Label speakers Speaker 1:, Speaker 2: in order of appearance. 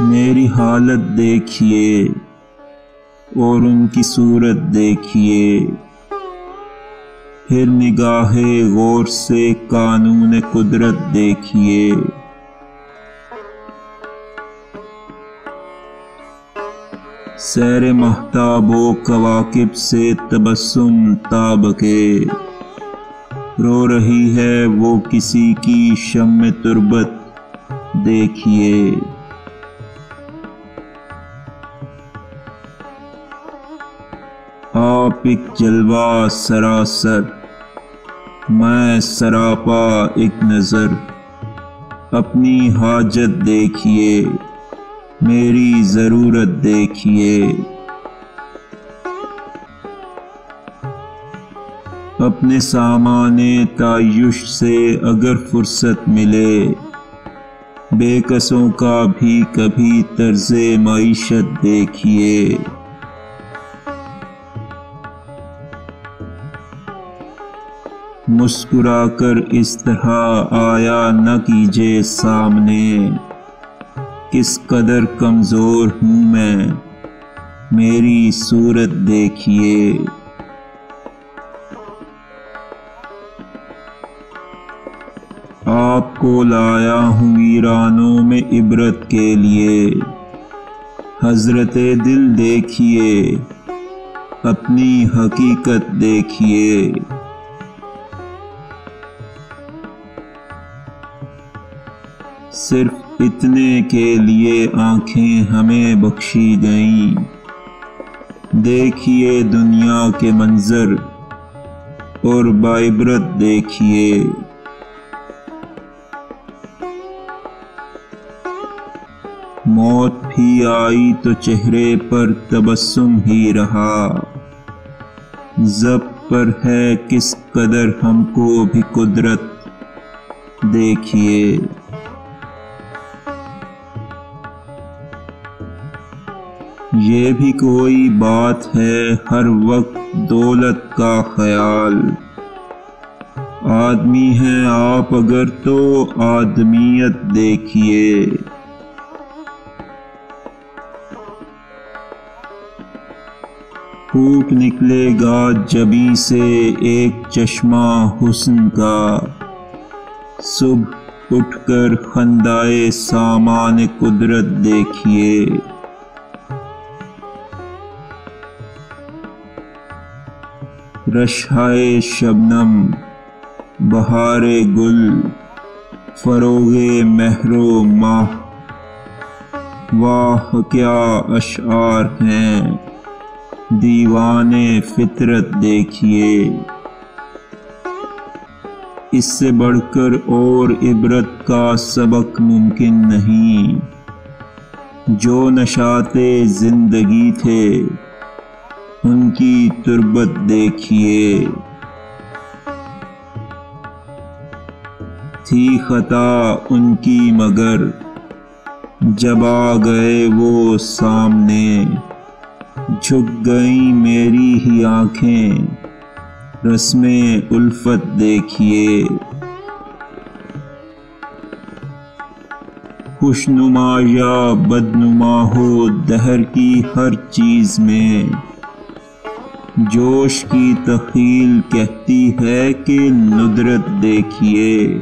Speaker 1: میری حالت دیکھیے اور ان کی صورت دیکھیے، پھر نگاہ غور سے قانون قدرت دیکھیے۔ سیر مہتاب و کواکب سے تبسم تاب کے، رو رہی ہے وہ کسی کی شمع تربت دیکھیے۔ آپ ایک جلوہ سراسر، میں سراپا ایک نظر، اپنی حاجت دیکھیے، میری ضرورت دیکھیے۔ اپنے سامان تعیش سے اگر فرصت ملے، بے کسوں کا بھی کبھی طرز معیشت دیکھیے۔ مسکرا کر اس طرح آیا نہ کیجے سامنے، کس قدر کمزور ہوں میں، میری صورت دیکھیے۔ آپ کو لایا ہوں ویرانوں میں عبرت کے لیے، حضرت دل دیکھیے، اپنی حقیقت دیکھیے۔ صرف اتنے کے لیے آنکھیں ہمیں بخشی گئیں، دیکھیے دنیا کے منظر اور بعبرت دیکھیے۔ موت بھی آئی تو چہرے پر تبسم ہی رہا، ضبط پر ہے کس قدر ہم کو بھی قدرت دیکھیے۔ یہ بھی کوئی بات ہے ہر وقت دولت کا خیال، آدمی ہیں آپ اگر تو آدمیت دیکھیے۔ پھوٹ نکلے گا جبیں سے ایک چشمہ حسن کا، صبح اٹھ کر خندائے سامان قدرت دیکھیے۔ رشحۂ شبنم، بہار گل، فروغ مہر و ماہ، واہ کیا اشعار ہیں، دیوان فطرت دیکھیے۔ اس سے بڑھ کر اور عبرت کا سبق ممکن نہیں، جو نشاط زندگی تھے ان کی تربت دیکھیے۔ تھی خطا ان کی مگر جب آ گئے وہ سامنے، جھک گئیں میری ہی آنکھیں، رسم الفت دیکھیے۔ خوشنما یا بدنما ہو دہر کی ہر چیز میں، جوش کی تخیل کہتی ہے کہ ندرت دیکھیے۔